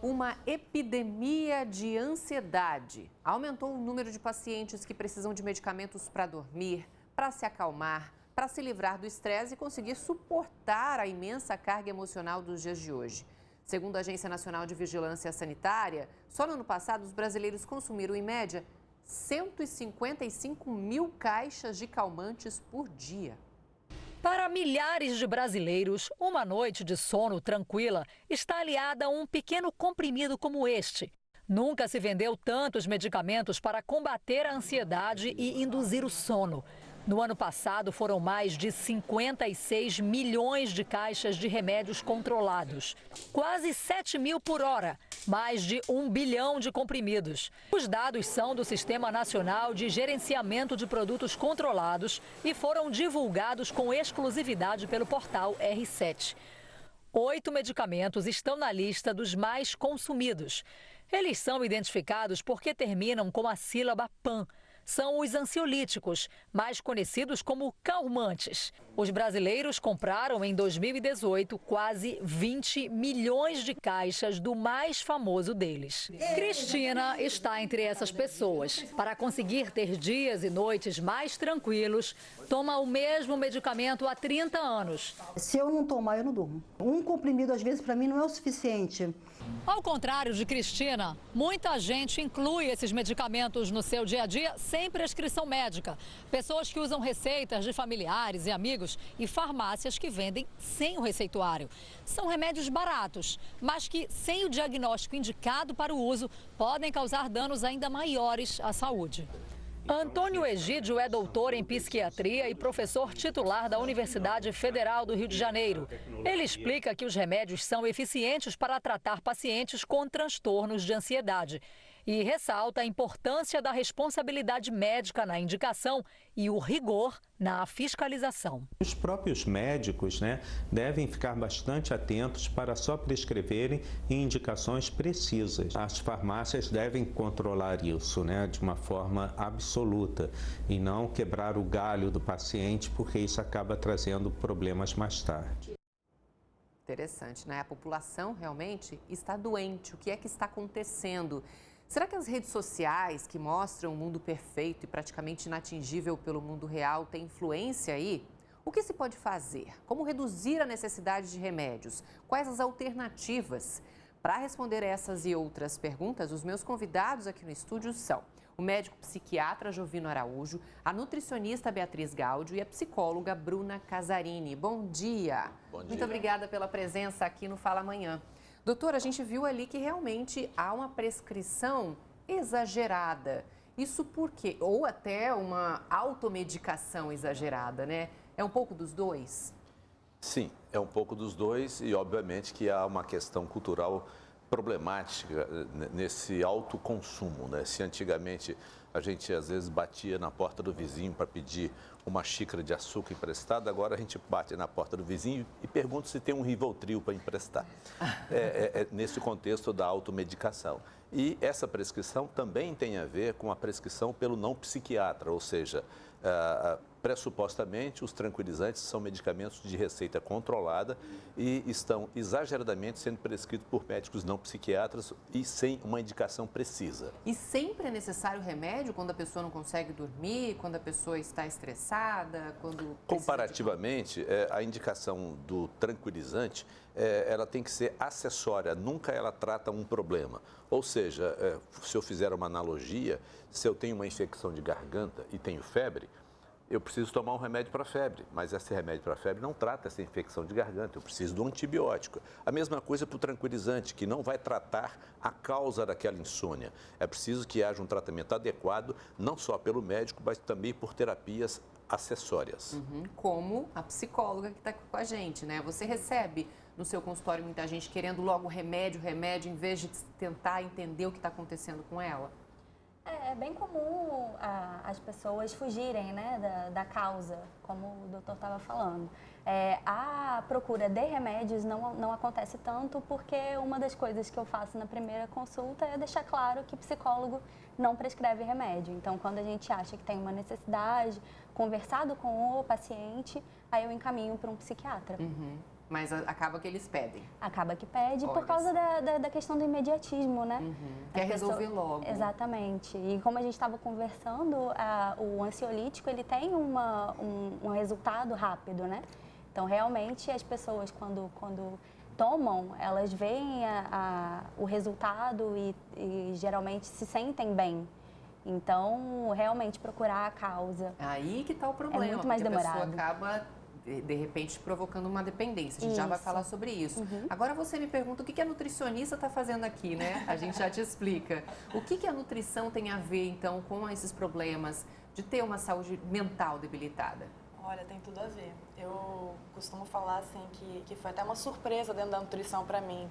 Uma epidemia de ansiedade. Aumentou o número de pacientes que precisam de medicamentos para dormir, para se acalmar, para se livrar do estresse e conseguir suportar a imensa carga emocional dos dias de hoje. Segundo a Agência Nacional de Vigilância Sanitária, só no ano passado os brasileiros consumiram, em média, 155 mil caixas de calmantes por dia. Para milhares de brasileiros, uma noite de sono tranquila está aliada a um pequeno comprimido como este. Nunca se vendeu tantos medicamentos para combater a ansiedade e induzir o sono. No ano passado, foram mais de 56 milhões de caixas de remédios controlados. Quase 7 mil por hora, mais de 1 bilhão de comprimidos. Os dados são do Sistema Nacional de Gerenciamento de Produtos Controlados e foram divulgados com exclusividade pelo portal R7. 8 medicamentos estão na lista dos mais consumidos. Eles são identificados porque terminam com a sílaba PAN. São os ansiolíticos, mais conhecidos como calmantes. Os brasileiros compraram em 2018 quase 20 milhões de caixas do mais famoso deles. Cristina está entre essas pessoas. Para conseguir ter dias e noites mais tranquilos, toma o mesmo medicamento há 30 anos. Se eu não tomar, eu não durmo. Um comprimido, às vezes, para mim não é o suficiente. Ao contrário de Cristina, muita gente inclui esses medicamentos no seu dia a dia sem prescrição médica. Pessoas que usam receitas de familiares e amigos e farmácias que vendem sem o receituário. São remédios baratos, mas que, sem o diagnóstico indicado para o uso, podem causar danos ainda maiores à saúde. Antônio Egídio é doutor em psiquiatria e professor titular da Universidade Federal do Rio de Janeiro. Ele explica que os remédios são eficientes para tratar pacientes com transtornos de ansiedade e ressalta a importância da responsabilidade médica na indicação e o rigor na fiscalização. Os próprios médicos, devem ficar bastante atentos para só prescreverem indicações precisas. As farmácias devem controlar isso, de uma forma absoluta e não quebrar o galho do paciente, porque isso acaba trazendo problemas mais tarde. Interessante, né? A população realmente está doente. O que é que está acontecendo? Será que as redes sociais, que mostram um mundo perfeito e praticamente inatingível pelo mundo real, têm influência aí? O que se pode fazer? Como reduzir a necessidade de remédios? Quais as alternativas? Para responder essas e outras perguntas, os meus convidados aqui no estúdio são o médico psiquiatra Jovino Araújo, a nutricionista Beatriz Gáudio e a psicóloga Bruna Casarini. Bom dia! Bom dia. Muito obrigada pela presença aqui no Fala Amanhã. Doutora, a gente viu ali que realmente há uma prescrição exagerada. Isso por quê? Ou até uma automedicação exagerada, né? É um pouco dos dois? Sim, é um pouco dos dois e, obviamente, que há uma questão cultural problemática nesse autoconsumo, né? Se antigamente a gente, às vezes, batia na porta do vizinho para pedir uma xícara de açúcar emprestada, agora a gente bate na porta do vizinho e pergunta se tem um Rivotril para emprestar. É nesse contexto da automedicação. E essa prescrição também tem a ver com a prescrição pelo não psiquiatra, ou seja, pressupostamente, os tranquilizantes são medicamentos de receita controlada e estão exageradamente sendo prescritos por médicos não psiquiatras e sem uma indicação precisa. E sempre é necessário remédio quando a pessoa não consegue dormir, quando a pessoa está estressada, quando... Comparativamente, a indicação do tranquilizante, ela tem que ser acessória, nunca ela trata um problema. Ou seja, se eu fizer uma analogia, se eu tenho uma infecção de garganta e tenho febre, eu preciso tomar um remédio para febre, mas esse remédio para febre não trata essa infecção de garganta, eu preciso de um antibiótico. A mesma coisa para o tranquilizante, que não vai tratar a causa daquela insônia. É preciso que haja um tratamento adequado, não só pelo médico, mas também por terapias acessórias. Como a psicóloga que está aqui com a gente, né? Você recebe no seu consultório muita gente querendo logo remédio, em vez de tentar entender o que está acontecendo com ela? É bem comum as pessoas fugirem, né, da causa, como o doutor estava falando. A procura de remédios não acontece tanto porque uma das coisas que eu faço na primeira consulta é deixar claro que psicólogo não prescreve remédio. Então, quando a gente acha que tem uma necessidade, conversado com o paciente, aí eu encaminho para um psiquiatra. Mas acaba que eles pedem. Acaba que pede Olha por causa da questão do imediatismo, né? Quer resolver logo. Exatamente. E como a gente estava conversando, o ansiolítico, ele tem um resultado rápido, né? Então, realmente, as pessoas, quando tomam, elas veem o resultado e geralmente se sentem bem. Então, realmente, procurar a causa. Aí que está o problema. É muito mais demorado. A pessoa acaba, de repente, provocando uma dependência. A gente já vai falar sobre isso. Agora você me pergunta o que a nutricionista está fazendo aqui, né? A gente já te explica. O que a nutrição tem a ver, então, com esses problemas de ter uma saúde mental debilitada? Olha, tem tudo a ver. Eu costumo falar assim que foi até uma surpresa dentro da nutrição para mim.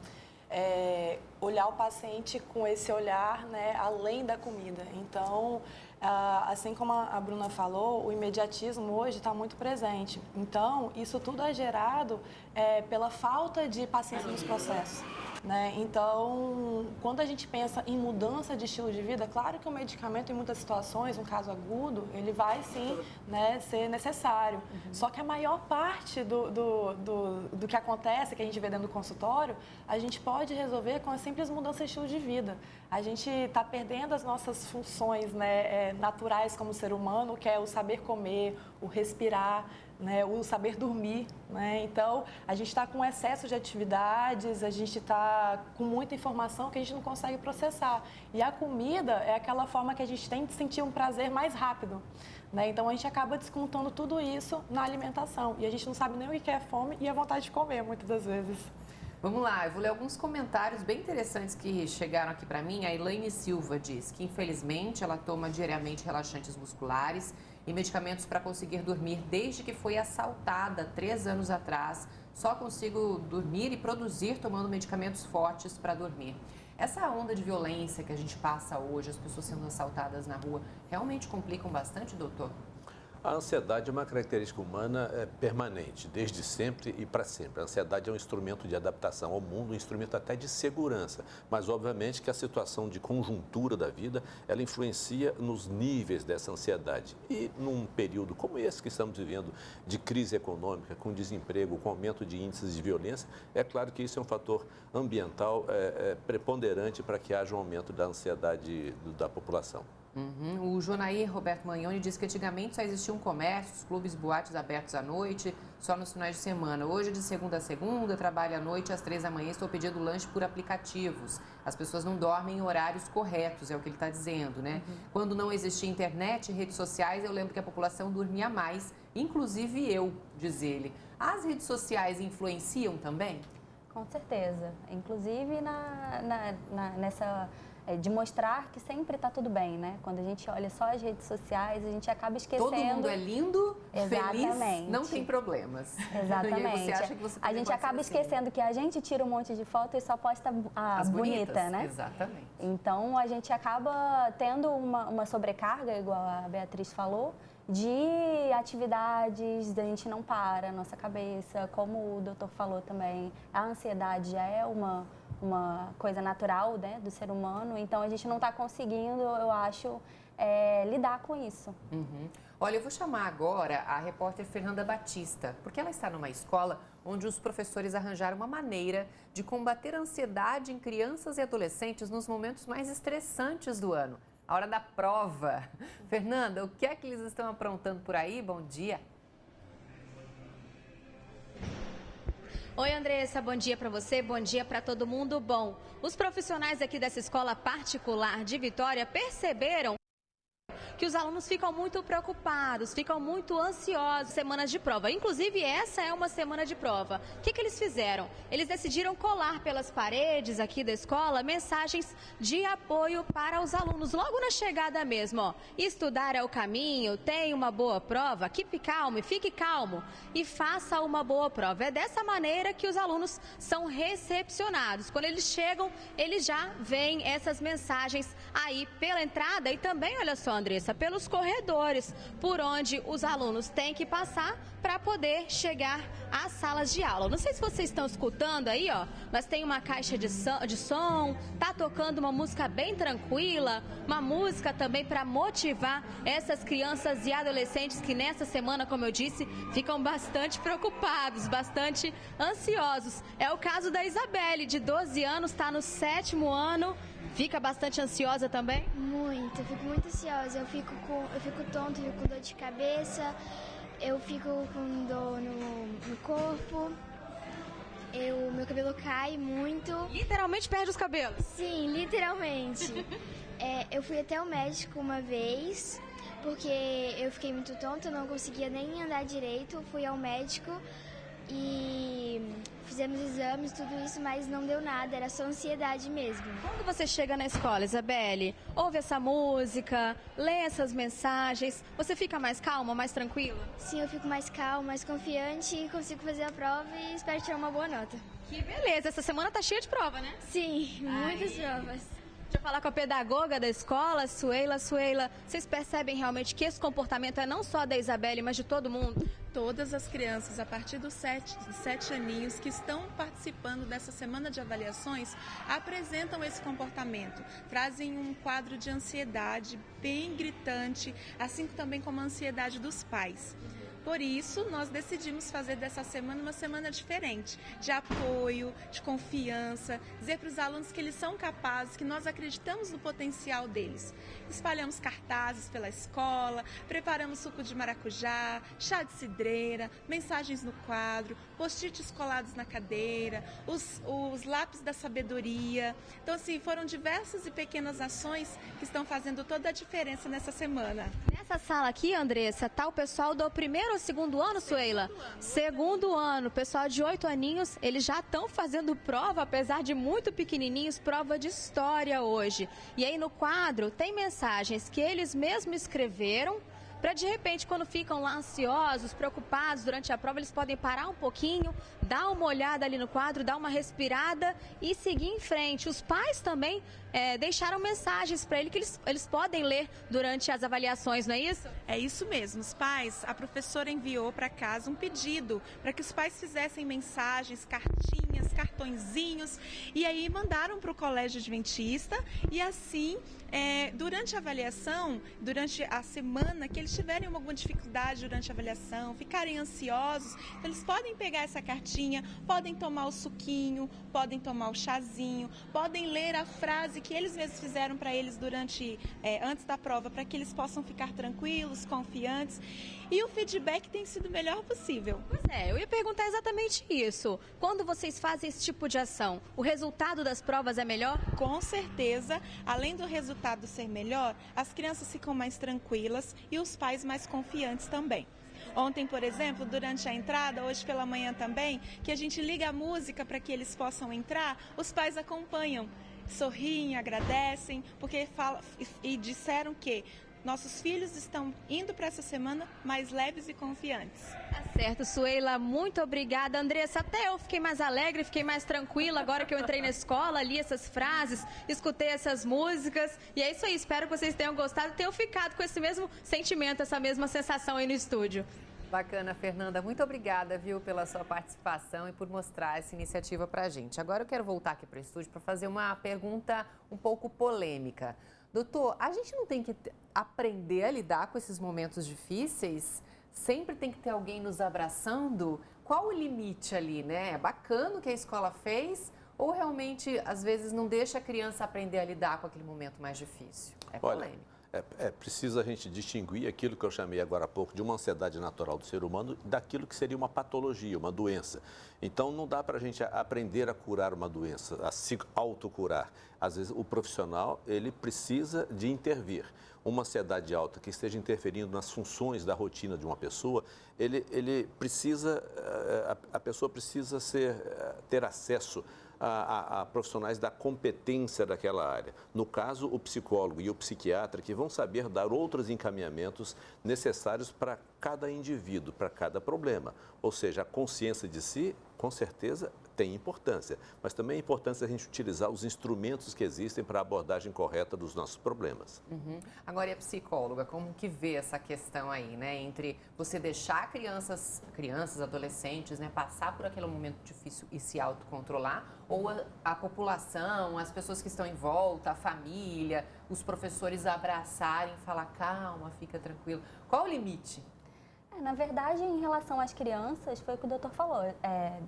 Olhar o paciente com esse olhar, né, além da comida. Então, assim como a Bruna falou, o imediatismo hoje está muito presente. Então, isso tudo é gerado pela falta de paciência nos processos. Né? Então, quando a gente pensa em mudança de estilo de vida, claro que o medicamento, em muitas situações, um caso agudo, ele vai sim, né, ser necessário. Só que a maior parte do que acontece, que a gente vê dentro do consultório, a gente pode resolver com a simples mudança de estilo de vida. A gente está perdendo as nossas funções, né, naturais como ser humano, que é o saber comer, o respirar, né, o saber dormir, né? Então, a gente está com excesso de atividades, a gente está com muita informação que a gente não consegue processar. E a comida é aquela forma que a gente tem de sentir um prazer mais rápido, né? Então, a gente acaba descontando tudo isso na alimentação. E a gente não sabe nem o que é fome e a vontade de comer, muitas das vezes. Vamos lá, eu vou ler alguns comentários bem interessantes que chegaram aqui para mim. A Elaine Silva diz que, infelizmente, ela toma diariamente relaxantes musculares e medicamentos para conseguir dormir desde que foi assaltada 3 anos atrás. Só consigo dormir e produzir tomando medicamentos fortes para dormir. Essa onda de violência que a gente passa hoje, as pessoas sendo assaltadas na rua, realmente complicam bastante, doutor? A ansiedade é uma característica humana permanente, desde sempre e para sempre. A ansiedade é um instrumento de adaptação ao mundo, um instrumento até de segurança. Mas, obviamente, que a situação de conjuntura da vida, ela influencia nos níveis dessa ansiedade. E num período como esse que estamos vivendo, de crise econômica, com desemprego, com aumento de índices de violência, é claro que isso é um fator ambiental preponderante para que haja um aumento da ansiedade da população. O Jonair Roberto Magnoni diz que antigamente só existiam comércios, clubes, boates abertos à noite, só nos finais de semana. Hoje, de segunda a segunda, trabalho à noite, às 3 da manhã, estou pedindo lanche por aplicativos. As pessoas não dormem em horários corretos, é o que ele está dizendo, né? Quando não existia internet e redes sociais, eu lembro que a população dormia mais, inclusive eu, diz ele. As redes sociais influenciam também? Com certeza. Inclusive nessa... de mostrar que sempre está tudo bem, né? Quando a gente olha só as redes sociais, a gente acaba esquecendo... Todo mundo é lindo, Exatamente. Feliz, não tem problemas. Exatamente. E aí você acha que você a gente acaba esquecendo que a gente tira um monte de foto e só posta a bonita, né? Exatamente. Então, a gente acaba tendo uma sobrecarga, igual a Beatriz falou, de atividades, a gente não para a nossa cabeça, como o doutor falou também, a ansiedade já é uma coisa natural, né, do ser humano, então a gente não está conseguindo, eu acho, lidar com isso. Olha, eu vou chamar agora a repórter Fernanda Batista, porque ela está numa escola onde os professores arranjaram uma maneira de combater a ansiedade em crianças e adolescentes nos momentos mais estressantes do ano. A hora da prova. Fernanda, o que é que eles estão aprontando por aí? Bom dia. Oi, Andressa, bom dia para você, bom dia para todo mundo. Bom, os profissionais aqui dessa escola particular de Vitória perceberam que os alunos ficam muito preocupados, ficam muito ansiosos semanas de prova. Inclusive, essa é uma semana de prova. O que eles fizeram? Eles decidiram colar pelas paredes aqui da escola mensagens de apoio para os alunos, logo na chegada mesmo. Ó. Estudar é o caminho, tenha uma boa prova, keep calm, fique calmo e faça uma boa prova. É dessa maneira que os alunos são recepcionados. Quando eles chegam, eles já veem essas mensagens aí pela entrada e também, olha só, Andressa, pelos corredores por onde os alunos têm que passar para poder chegar às salas de aula. Não sei se vocês estão escutando aí, ó, mas tem uma caixa de som, tá tocando uma música bem tranquila, uma música também para motivar essas crianças e adolescentes que nessa semana, como eu disse, ficam bastante preocupados, bastante ansiosos. É o caso da Isabelle, de 12 anos, está no 7º ano. Fica bastante ansiosa também? Muito, eu fico muito ansiosa. Eu fico tonta, eu fico com dor de cabeça, eu fico com dor no corpo, meu cabelo cai muito. Literalmente perde os cabelos? Sim, literalmente. Eu fui até o médico uma vez, porque eu fiquei muito tonta, eu não conseguia nem andar direito. Fui ao médico e fizemos exames, tudo isso, mas não deu nada, era só ansiedade mesmo. Quando você chega na escola, Isabelle, ouve essa música, lê essas mensagens, você fica mais calma, mais tranquila? Sim, eu fico mais calma, mais confiante, consigo fazer a prova e espero tirar uma boa nota. Que beleza, essa semana tá cheia de prova, né? Sim, muitas provas. Deixa eu falar com a pedagoga da escola, Sueila. Sueila, vocês percebem realmente que esse comportamento é não só da Isabelle, mas de todo mundo? Todas as crianças, a partir dos 7 aninhos, que estão participando dessa semana de avaliações, apresentam esse comportamento. Trazem um quadro de ansiedade bem gritante, assim também como a ansiedade dos pais. Por isso, nós decidimos fazer dessa semana uma semana diferente, de apoio, de confiança, dizer para os alunos que eles são capazes, que nós acreditamos no potencial deles. Espalhamos cartazes pela escola, preparamos suco de maracujá, chá de cidreira, mensagens no quadro, post-its colados na cadeira, os lápis da sabedoria. Então, assim, foram diversas e pequenas ações que estão fazendo toda a diferença nessa semana. Nessa sala aqui, Andressa, tá o pessoal do 1º ou 2º ano, Sueila? 2º ano, o pessoal de 8 aninhos, eles já estão fazendo prova, apesar de muito pequenininhos, prova de história hoje. E aí no quadro tem mensagens que eles mesmos escreveram, para de repente, quando ficam lá ansiosos, preocupados durante a prova, eles podem parar um pouquinho, dar uma olhada ali no quadro, dar uma respirada e seguir em frente. Os pais também deixaram mensagens para ele que eles podem ler durante as avaliações, não é isso? É isso mesmo. Os pais, a professora enviou para casa um pedido para que os pais fizessem mensagens, cartinhas, cartõezinhos, e aí mandaram para o Colégio Adventista e assim, durante a avaliação, durante a semana, que eles tiverem alguma dificuldade durante a avaliação, ficarem ansiosos, então eles podem pegar essa cartinha, podem tomar o suquinho, podem tomar o chazinho, podem ler a frase que eles mesmos fizeram para eles antes da prova, para que eles possam ficar tranquilos, confiantes. E o feedback tem sido o melhor possível. Pois eu ia perguntar exatamente isso. Quando vocês fazem esse tipo de ação, o resultado das provas é melhor? Com certeza, além do resultado ser melhor, as crianças ficam mais tranquilas e os pais mais confiantes também. Ontem, por exemplo, durante a entrada, hoje pela manhã também, que a gente liga a música para que eles possam entrar, os pais acompanham, sorriem, agradecem, porque disseram que nossos filhos estão indo para essa semana mais leves e confiantes. Tá certo, Sueila, muito obrigada. Andressa, até eu fiquei mais alegre, fiquei mais tranquila agora que eu entrei na escola, li essas frases, escutei essas músicas. E é isso aí, espero que vocês tenham gostado e tenham ficado com esse mesmo sentimento, essa mesma sensação aí no estúdio. Bacana, Fernanda. Muito obrigada, viu, pela sua participação e por mostrar essa iniciativa para a gente. Agora eu quero voltar aqui para o estúdio para fazer uma pergunta um pouco polêmica. Doutor, a gente não tem que aprender a lidar com esses momentos difíceis? Sempre tem que ter alguém nos abraçando? Qual o limite ali, né? É bacana o que a escola fez ou realmente, às vezes, não deixa a criança aprender a lidar com aquele momento mais difícil? É polêmico. É preciso a gente distinguir aquilo que eu chamei agora há pouco de uma ansiedade natural do ser humano daquilo que seria uma patologia, uma doença. Então, não dá para a gente aprender a curar uma doença, a se autocurar. Às vezes, o profissional, ele precisa de intervir. Uma ansiedade alta que esteja interferindo nas funções da rotina de uma pessoa, a pessoa precisa ter acesso a profissionais da competência daquela área. No caso, o psicólogo e o psiquiatra, que vão saber dar outros encaminhamentos necessários para cada indivíduo, para cada problema. Ou seja, a consciência de si, com certeza, tem importância, mas também é importante a gente utilizar os instrumentos que existem para a abordagem correta dos nossos problemas. Agora, e a psicóloga, como que vê essa questão aí, né? Entre você deixar crianças, adolescentes, né, passar por aquele momento difícil e se autocontrolar, ou a população, as pessoas que estão em volta, a família, os professores abraçarem e falar, calma, fica tranquilo. Qual o limite? Na verdade, em relação às crianças, foi o que o doutor falou.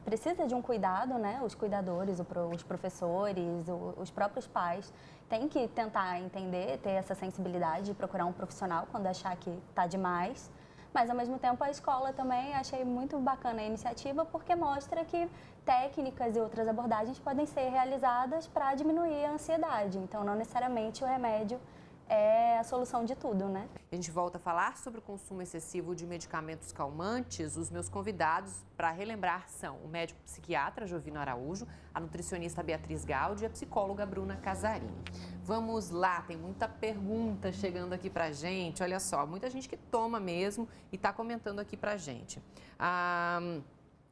Precisa de um cuidado, né? Os cuidadores, os professores, os próprios pais têm que tentar entender, ter essa sensibilidade de procurar um profissional quando achar que está demais. Mas, ao mesmo tempo, a escola também achei muito bacana a iniciativa porque mostra que técnicas e outras abordagens podem ser realizadas para diminuir a ansiedade. Então, não necessariamente o remédio é a solução de tudo, né? A gente volta a falar sobre o consumo excessivo de medicamentos calmantes. Os meus convidados, para relembrar, são o médico psiquiatra Jovino Araújo, a nutricionista Beatriz Gaudi e a psicóloga Bruna Casarini. Vamos lá, tem muita pergunta chegando aqui pra gente. Olha só, muita gente que toma mesmo e está comentando aqui pra gente.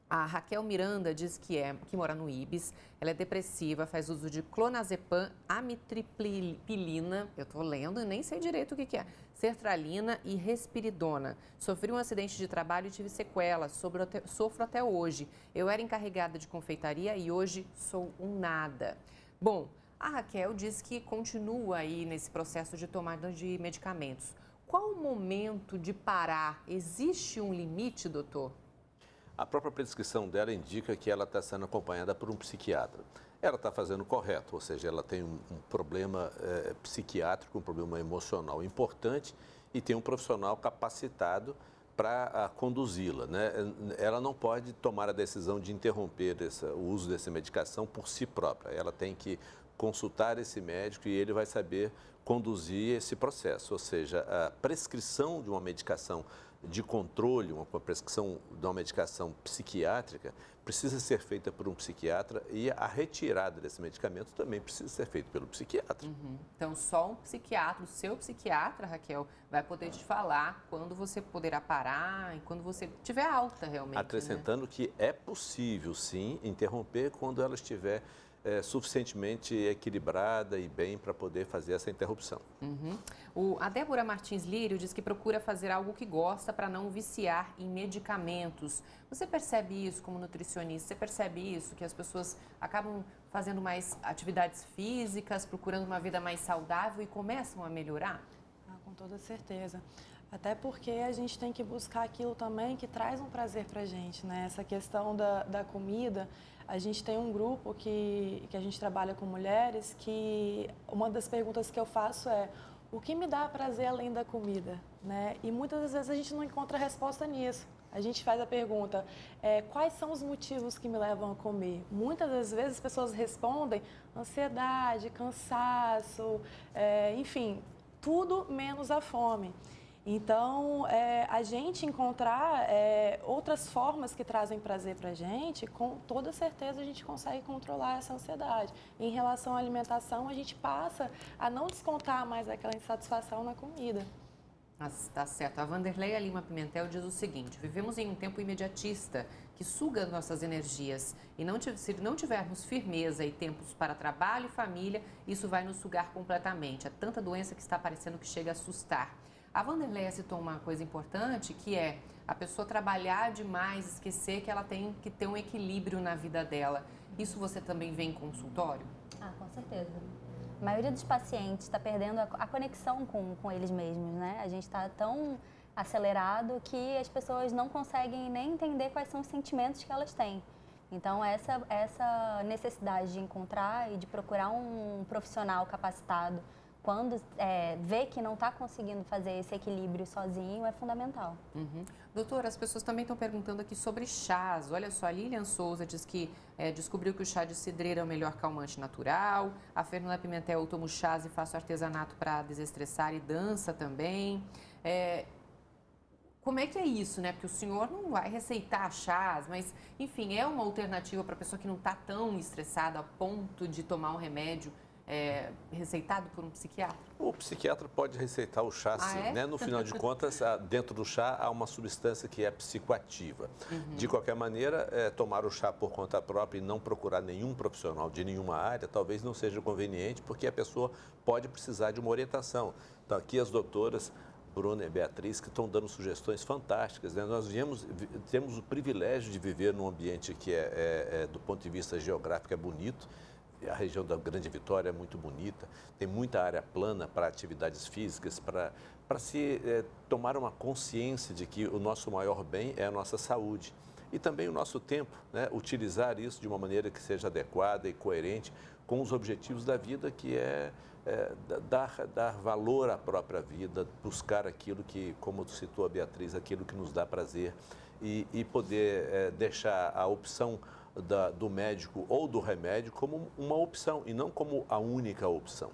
A Raquel Miranda diz que mora no Ibis, ela é depressiva, faz uso de clonazepam, amitriptilina, eu estou lendo e nem sei direito o que é, sertralina e risperidona. Sofri um acidente de trabalho e tive sequelas, sofro até hoje. Eu era encarregada de confeitaria e hoje sou um nada. Bom, a Raquel diz que continua aí nesse processo de tomada de medicamentos. Qual o momento de parar? Existe um limite, doutor? A própria prescrição dela indica que ela está sendo acompanhada por um psiquiatra. Ela está fazendo o correto, ou seja, ela tem um problema psiquiátrico, um problema emocional importante e tem um profissional capacitado para conduzi-la, né? Ela não pode tomar a decisão de interromper o uso dessa medicação por si própria. Ela tem que consultar esse médico e ele vai saber conduzir esse processo, ou seja, a prescrição de uma medicação de controle, uma prescrição de uma medicação psiquiátrica, precisa ser feita por um psiquiatra e a retirada desse medicamento também precisa ser feita pelo psiquiatra. Então, só um psiquiatra, o seu psiquiatra, Raquel, vai poder te falar quando você poderá parar e quando você tiver alta realmente. Acrescentando, né, que é possível, sim, interromper quando ela estiver suficientemente equilibrada e bem para poder fazer essa interrupção. A Débora Martins Lírio diz que procura fazer algo que gosta para não viciar em medicamentos. Você percebe isso como nutricionista? Você percebe isso, que as pessoas acabam fazendo mais atividades físicas, procurando uma vida mais saudável e começam a melhorar? Com toda certeza. Até porque a gente tem que buscar aquilo também que traz um prazer para a gente, né? Essa questão da comida, a gente tem um grupo que a gente trabalha com mulheres que uma das perguntas que eu faço é: o que me dá prazer além da comida, né? E muitas das vezes a gente não encontra resposta nisso. A gente faz a pergunta, quais são os motivos que me levam a comer? Muitas das vezes as pessoas respondem ansiedade, cansaço, enfim, tudo menos a fome. Então, a gente encontrar outras formas que trazem prazer para a gente, com toda certeza a gente consegue controlar essa ansiedade. Em relação à alimentação, a gente passa a não descontar mais aquela insatisfação na comida. Tá certo. A Vanderleia Lima Pimentel diz o seguinte: vivemos em um tempo imediatista que suga nossas energias e se não tivermos firmeza e tempos para trabalho e família, isso vai nos sugar completamente. É tanta doença que está aparecendo que chega a assustar. A Vanderleia citou uma coisa importante, que é a pessoa trabalhar demais, esquecer que ela tem que ter um equilíbrio na vida dela. Isso você também vê em consultório? Com certeza. A maioria dos pacientes está perdendo a conexão com eles mesmos, né? A gente está tão acelerado que as pessoas não conseguem nem entender quais são os sentimentos que elas têm. Então, essa necessidade de encontrar e de procurar um profissional capacitado quando vê que não está conseguindo fazer esse equilíbrio sozinho, é fundamental. Doutora, as pessoas também estão perguntando aqui sobre chás. Olha só, a Lilian Souza diz que descobriu que o chá de cidreira é o melhor calmante natural. A Fernanda Pimentel: eu tomo chás e faço artesanato para desestressar e dança também. Como é que é isso, né? Porque o senhor não vai receitar chás, mas, enfim, é uma alternativa para a pessoa que não está tão estressada a ponto de tomar um remédio receitado por um psiquiatra? O psiquiatra pode receitar o chá, sim, né? No final de contas, dentro do chá há uma substância que é psicoativa. De qualquer maneira, tomar o chá por conta própria e não procurar nenhum profissional de nenhuma área talvez não seja conveniente, porque a pessoa pode precisar de uma orientação. Então, aqui as doutoras Bruna e Beatriz, que estão dando sugestões fantásticas, né? Nós temos o privilégio de viver num ambiente que do ponto de vista geográfico, é bonito. A região da Grande Vitória é muito bonita, tem muita área plana para atividades físicas, para se tomar uma consciência de que o nosso maior bem é a nossa saúde. E também o nosso tempo, né? Utilizar isso de uma maneira que seja adequada e coerente com os objetivos da vida, que dar valor à própria vida, buscar aquilo que, como citou a Beatriz, aquilo que nos dá prazer e poder deixar a opção do médico ou do remédio como uma opção e não como a única opção.